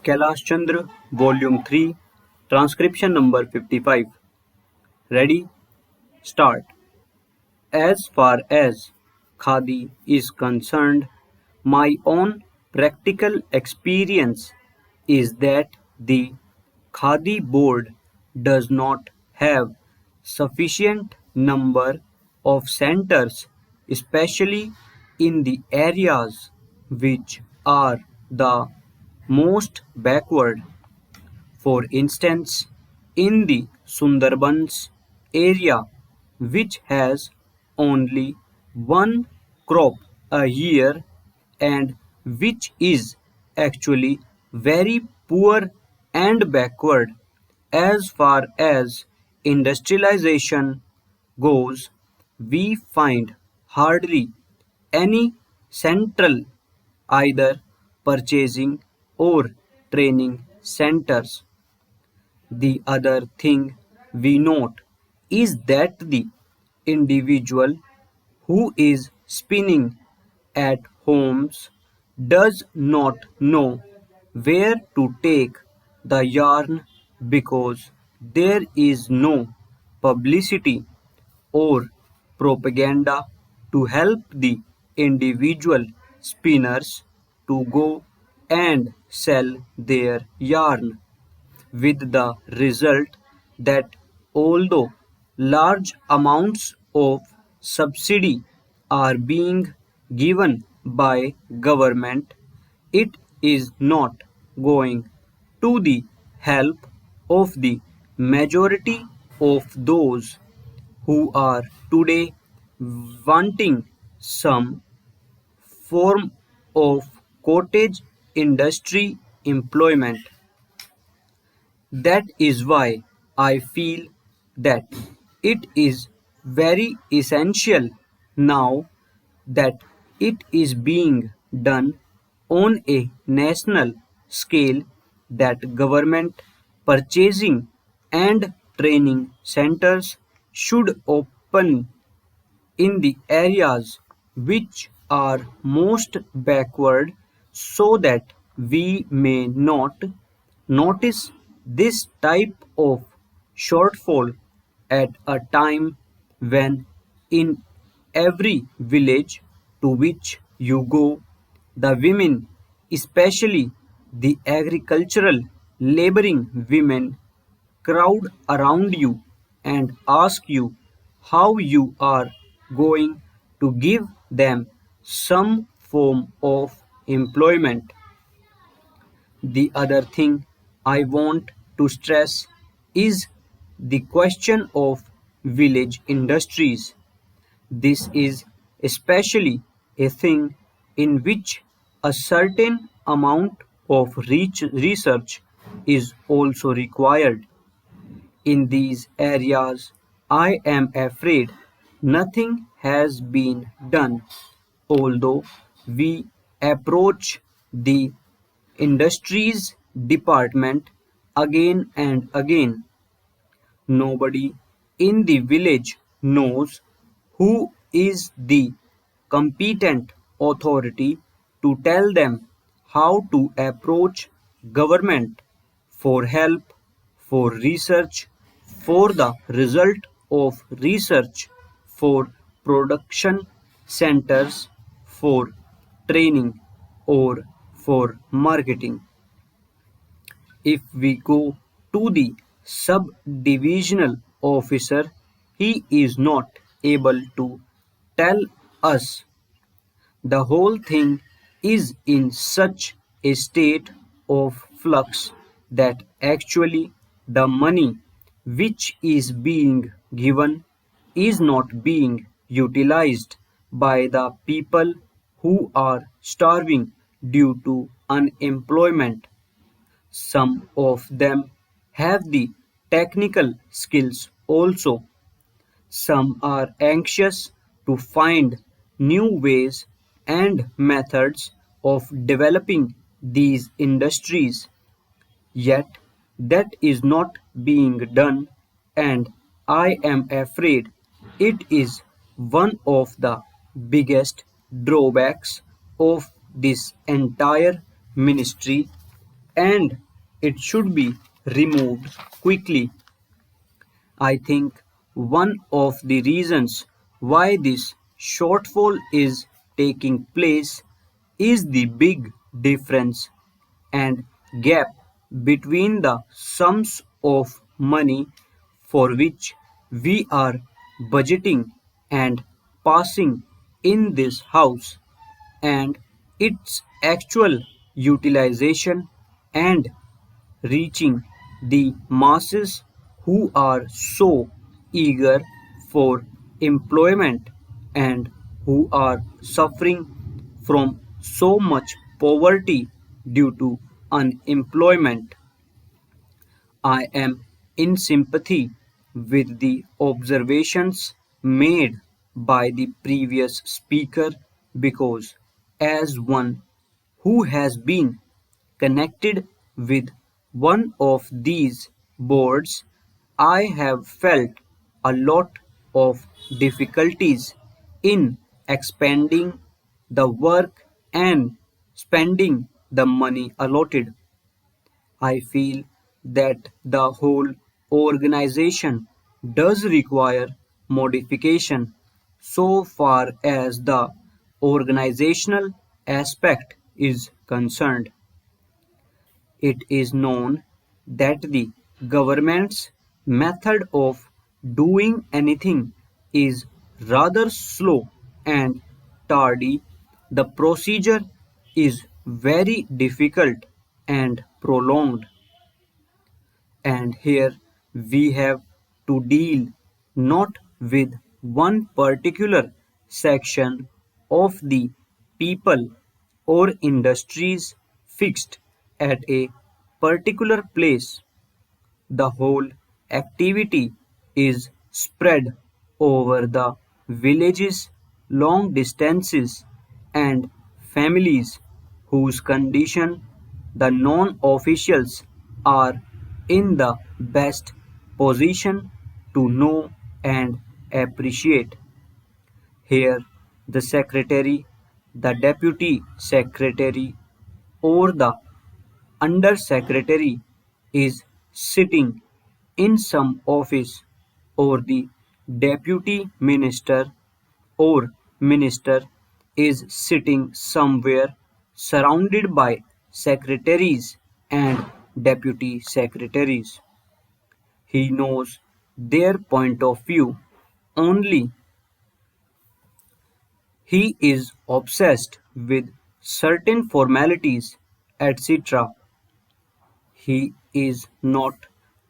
Kailash Chandra, Volume 3, Transcription number 55. Ready? Start. As far as Khadi is concerned, my own practical experience is that the Khadi board does not have sufficient number of centers, especially in the areas which are the most backward. For instance, in the Sundarbans area, which has only one crop a year and which is actually very poor and backward as far as industrialization goes, we find hardly any central either purchasing or training centers. The other thing we note is that the individual who is spinning at homes does not know where to take the yarn because there is no publicity or propaganda to help the individual spinners to go and sell their yarn, with the result that although large amounts of subsidy are being given by government, it is not going to the help of the majority of those who are today wanting some form of cottage industry employment. That is why I feel that it is very essential now that it is being done on a national scale that government purchasing and training centers should open in the areas which are most backward so that we may not notice this type of shortfall at a time when in every village to which you go, the women, especially the agricultural laboring women, crowd around you and ask you how you are going to give them some form of employment. The other thing I want to stress is the question of village industries. This is especially a thing in which a certain amount of research is also required. In these areas, I am afraid nothing has been done, although we approach the industries department again and again. Nobody in the village knows who is the competent authority to tell them how to approach government for help, for research, for the result of research, for production centers, for training, or for marketing. If we go to the sub-divisional officer, he is not able to tell us. The whole thing is in such a state of flux that actually the money which is being given is not being utilized by the people who are starving due to unemployment. Some of them have the technical skills also. Some are anxious to find new ways and methods of developing these industries. Yet that is not being done, and I am afraid it is one of the biggest drawbacks of this entire ministry. and it should be removed quickly. I think one of the reasons why this shortfall is taking place is the big difference and gap between the sums of money for which we are budgeting and passing in this house and its actual utilization and reaching the masses who are so eager for employment and who are suffering from so much poverty due to unemployment. I am in sympathy with the observations made by the previous speaker because, as one who has been connected with one of these boards, I have felt a lot of difficulties in expanding the work and spending the money allotted. I feel that the whole organization does require modification so far as the organizational aspect is concerned. It is known that the government's method of doing anything is rather slow and tardy. The procedure is very difficult and prolonged. And here we have to deal not with one particular section of the people or industries fixed at a particular place. The whole activity is spread over the villages, long distances, and families whose condition the non-officials are in the best position to know and appreciate. Here, the secretary, the deputy secretary, or the undersecretary is sitting in some office, or the deputy minister or minister is sitting somewhere surrounded by secretaries and deputy secretaries. He knows their point of view only. He is obsessed with certain formalities, etc. He is not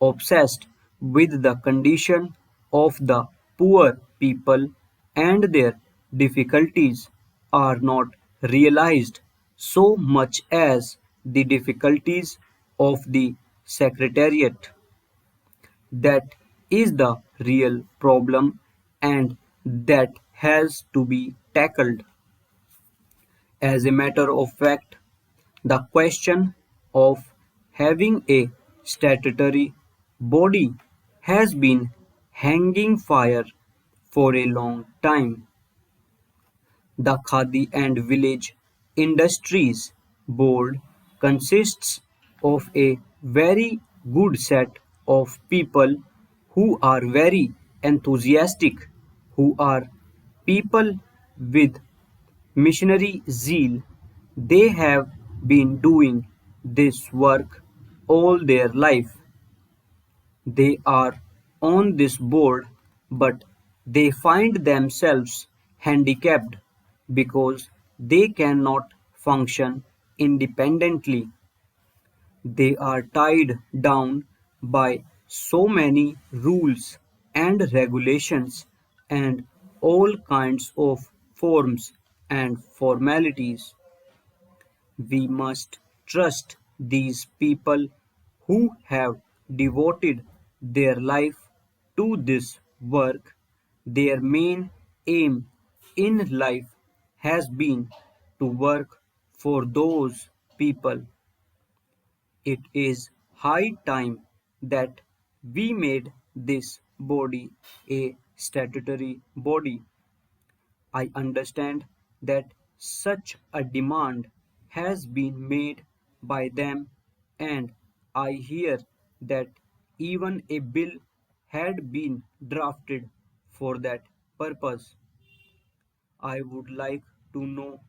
obsessed with the condition of the poor people, and their difficulties are not realized so much as the difficulties of the secretariat. That is the real problem, and that has to be tackled. As a matter of fact, the question of having a statutory body has been hanging fire for a long time. The Khadi and Village Industries Board consists of a very good set of people who are very enthusiastic, who are people with missionary zeal. They have been doing this work all their life. They are on this board, but they find themselves handicapped because they cannot function independently. They are tied down by so many rules and regulations and all kinds of forms and formalities. We must trust these people who have devoted their life to this work. Their main aim in life has been to work for those people. It is high time that we made this body a statutory body. I understand that such a demand has been made by them And I hear that even a bill had been drafted for that purpose. I would like to know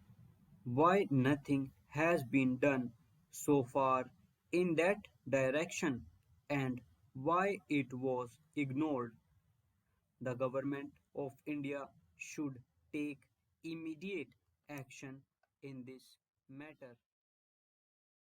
why nothing has been done so far in that direction and why it was ignored. The Government of India should take immediate action in this matter.